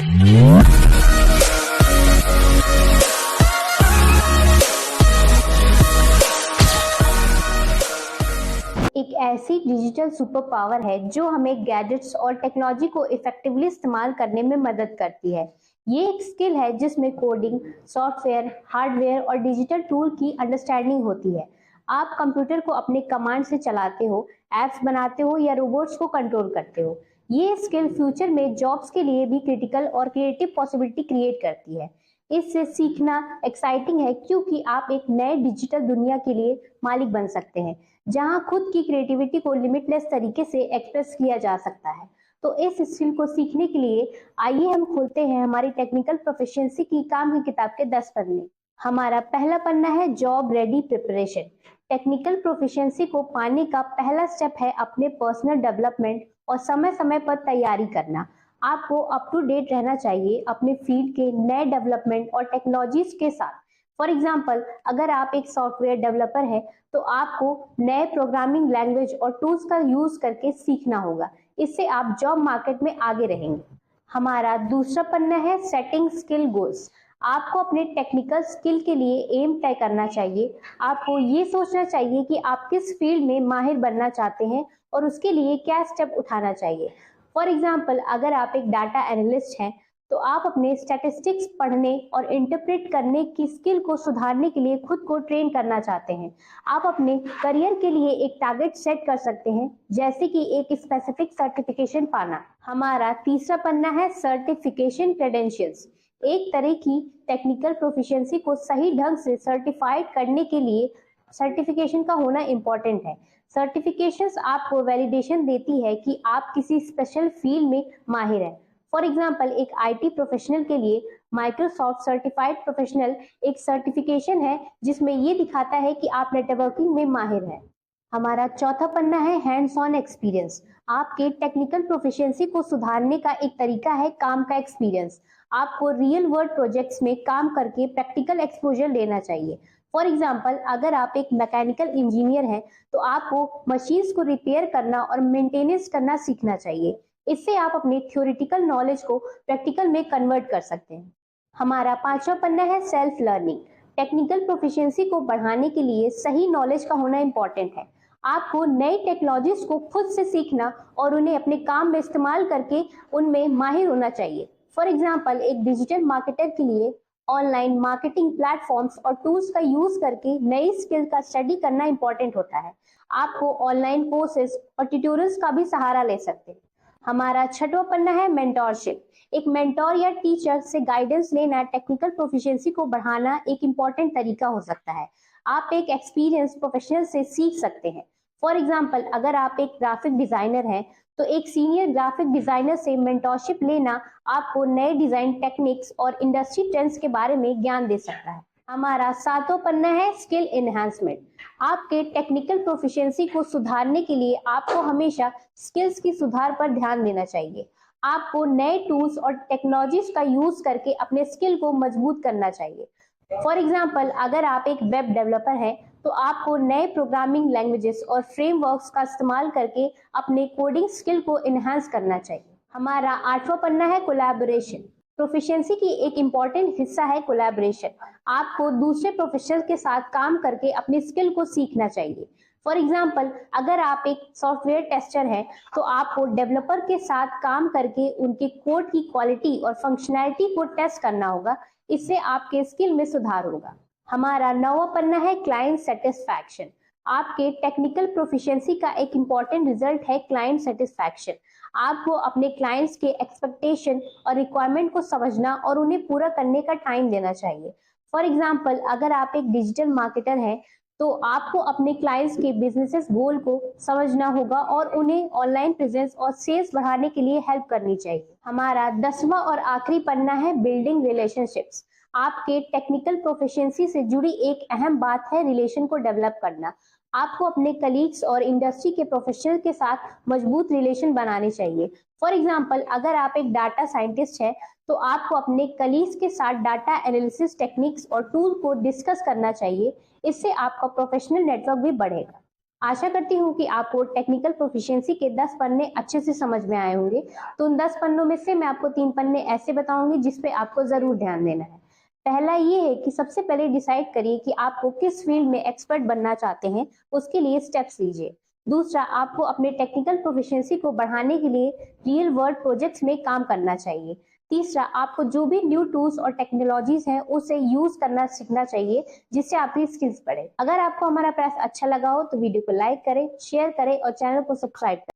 एक ऐसी digital super power है जो हमें गैजेट्स और टेक्नोलॉजी को इफेक्टिवली इस्तेमाल करने में मदद करती है। ये एक स्किल है जिसमें कोडिंग, सॉफ्टवेयर, हार्डवेयर और डिजिटल टूल की अंडरस्टैंडिंग होती है। आप कंप्यूटर को अपने कमांड से चलाते हो, एप्स बनाते हो या रोबोट्स को कंट्रोल करते हो। ये स्किल फ्यूचर में जॉब्स के लिए भी क्रिटिकल और क्रिएटिव पॉसिबिलिटी क्रिएट करती है। इससे सीखना एक्साइटिंग है क्योंकि आप एक नए डिजिटल दुनिया के लिए मालिक बन सकते हैं, जहां खुद की क्रिएटिविटी को लिमिटलेस तरीके से एक्सप्रेस किया जा सकता है। तो इस स्किल को सीखने के लिए आइए हम खोलते हैं हमारी टेक्निकल प्रोफिशिएंसी की काम की किताब के 10 पन्ने। हमारा पहला पन्ना है job ready preparation. Technical proficiency को पाने का पहला स्टेप है अपने पर्सनल डेवलपमेंट और समय समय पर तैयारी करना। आपको अप टू डेट रहना चाहिए अपने फील्ड के नए डेवलपमेंट और टेक्नोलॉजीज के साथ। फॉर एग्जाम्पल, अगर आप एक सॉफ्टवेयर डेवलपर हैं तो आपको नए प्रोग्रामिंग लैंग्वेज और टूल्स का यूज करके सीखना होगा। इससे आप जॉब मार्केट में आगे रहेंगे। हमारा दूसरा पन्ना है सेटिंग स्किल गोल्स। आपको अपने टेक्निकल स्किल के लिए एम तय करना चाहिए। आपको ये सोचना चाहिए कि आप किस फील्ड में माहिर बनना चाहते हैं और उसके लिए क्या स्टेप उठाना चाहिए। फॉर एग्जाम्पल, अगर आप एक डाटा एनालिस्ट हैं तो आप अपने स्टैटिस्टिक्स पढ़ने और इंटरप्रेट करने की स्किल को सुधारने के लिए खुद को ट्रेन करना चाहते हैं। आप अपने करियर के लिए एक टारगेट सेट कर सकते हैं, जैसे कि एक स्पेसिफिक सर्टिफिकेशन पाना। हमारा तीसरा पन्ना है सर्टिफिकेशन क्रेडेंशियल्स। एक तरह की टेक्निकल प्रोफिशिएंसी को सही ढंग से सर्टिफाइड करने के लिए सर्टिफिकेशन का होना इम्पोर्टेंट है। सर्टिफिकेशंस आपको वैलिडेशन देती है कि आप किसी स्पेशल फील्ड में माहिर हैं। फॉर एग्जाम्पल, एक आईटी प्रोफेशनल के लिए माइक्रोसॉफ्ट सर्टिफाइड प्रोफेशनल एक सर्टिफिकेशन है जिसमें ये दिखाता है कि आप नेटवर्किंग में माहिर हैं। हमारा चौथा पन्ना है हैंड्स ऑन एक्सपीरियंस। आपके टेक्निकल प्रोफिशिएंसी को सुधारने का एक तरीका है काम का एक्सपीरियंस। आपको रियल वर्ल्ड प्रोजेक्ट्स में काम करके प्रैक्टिकल एक्सपोजर लेना चाहिए। फॉर एग्जाम्पल, अगर आप एक मैकेनिकल इंजीनियर हैं तो आपको मशीन्स को रिपेयर करना और मेंटेनेंस करना सीखना चाहिए। इससे आप अपने थ्योरेटिकल नॉलेज को प्रैक्टिकल में कन्वर्ट कर सकते हैं। हमारा पांचवा पन्ना है सेल्फ लर्निंग। टेक्निकल प्रोफिशिएंसी को बढ़ाने के लिए सही नॉलेज का होना इंपॉर्टेंट है। आपको नई टेक्नोलॉजीज को खुद से सीखना और उन्हें अपने काम में इस्तेमाल करके उनमें माहिर होना चाहिए। फॉर एग्जाम्पल, एक डिजिटल मार्केटर के लिए ऑनलाइन मार्केटिंग प्लेटफॉर्म्स और टूल्स का यूज करके नई स्किल का स्टडी करना इंपॉर्टेंट होता है। आपको ऑनलाइन कोर्सेज और ट्यूटोरियल्स का भी सहारा ले सकते हैं। हमारा छठवां पन्ना है मेंटोरशिप। एक मेंटोर या टीचर से गाइडेंस लेना टेक्निकल प्रोफिशिएंसी को बढ़ाना एक इम्पॉर्टेंट तरीका हो सकता है। आप एक एक्सपीरियंस प्रोफेशनल से सीख सकते हैं। फॉर एग्जाम्पल, अगर आप एक ग्राफिक डिजाइनर हैं तो एक सीनियर ग्राफिक डिजाइनर से मेंटोरशिप लेना आपको नए डिजाइन टेक्निक्स और इंडस्ट्री ट्रेंड्स के बारे में ज्ञान दे सकता है। हमारा सातवां पन्ना है स्किल एनहांसमेंट। आपके टेक्निकल प्रोफिशिएंसी को सुधारने के लिए आपको हमेशा स्किल्स की सुधार पर ध्यान देना चाहिए। आपको नए टूल्स और टेक्नोलॉजीज का यूज करके अपने स्किल को मजबूत करना चाहिए। फॉर एग्जाम्पल, अगर आप एक वेब डेवलपर हैं तो आपको नए प्रोग्रामिंग लैंग्वेजेस और फ्रेमवर्क्स का इस्तेमाल करके अपने कोडिंग स्किल को इनहांस करना चाहिए। हमारा आठवां पन्ना है कोलैबोरेशन। प्रोफिशिएंसी की एक इम्पॉर्टेंट हिस्सा है कोलैबोरेशन। आपको दूसरे प्रोफेशनल के साथ काम करके अपनी स्किल को सीखना चाहिए। फॉर एग्जाम्पल, अगर आप एक सॉफ्टवेयर टेस्टर हैं तो आपको डेवलपर के साथ काम करके उनके कोड की क्वालिटी और फंक्शनैलिटी को टेस्ट करना होगा। इससे आपके स्किल में सुधार होगा। हमारा नौवां पन्ना है क्लाइंट सेटिस्फैक्शन। आपके टेक्निकल प्रोफिशिएंसी का एक इम्पॉर्टेंट रिजल्ट है क्लाइंट सेटिस्फैक्शन। आपको अपने क्लाइंट्स के एक्सपेक्टेशन और रिक्वायरमेंट को समझना और उन्हें पूरा करने का टाइम देना चाहिए। फॉर एग्जाम्पल, अगर आप एक डिजिटल मार्केटर हैं तो आपको अपने क्लाइंट्स के बिजनेस गोल को समझना होगा और उन्हें ऑनलाइन प्रेजेंस और सेल्स बढ़ाने के लिए हेल्प करनी चाहिए। हमारा 10वां और आखिरी पन्ना है बिल्डिंग रिलेशनशिप्स। आपके टेक्निकल प्रोफिशिएंसी से जुड़ी एक अहम बात है रिलेशन को डेवलप करना। आपको अपने कलीग्स और इंडस्ट्री के प्रोफेशनल के साथ मजबूत रिलेशन बनाने चाहिए। फॉर एग्जाम्पल, अगर आप एक डाटा साइंटिस्ट हैं तो आपको अपने कलीग्स के साथ डाटा एनालिसिस टेक्निक्स और टूल को डिस्कस करना चाहिए। इससे आपका प्रोफेशनल नेटवर्क भी बढ़ेगा। आशा करती हूँ कि आपको टेक्निकल प्रोफिशिएंसी के 10 पन्ने अच्छे से समझ में आए होंगे। तो उन 10 पन्नों में से मैं आपको 3 पन्ने ऐसे बताऊंगी जिस पे आपको जरूर ध्यान देना है। पहला ये है कि सबसे पहले डिसाइड करिए कि आपको किस फील्ड में एक्सपर्ट बनना चाहते हैं, उसके लिए स्टेप्स लीजिए। दूसरा, आपको अपने टेक्निकल प्रोफिशिएंसी को बढ़ाने के लिए रियल वर्ल्ड प्रोजेक्ट्स में काम करना चाहिए। तीसरा, आपको जो भी न्यू टूल्स और टेक्नोलॉजीज हैं उसे यूज करना सीखना चाहिए, जिससे आपकी स्किल्स बढ़े। अगर आपको हमारा प्रयास अच्छा लगा हो तो वीडियो को लाइक करें, शेयर करें और चैनल को सब्सक्राइब करें।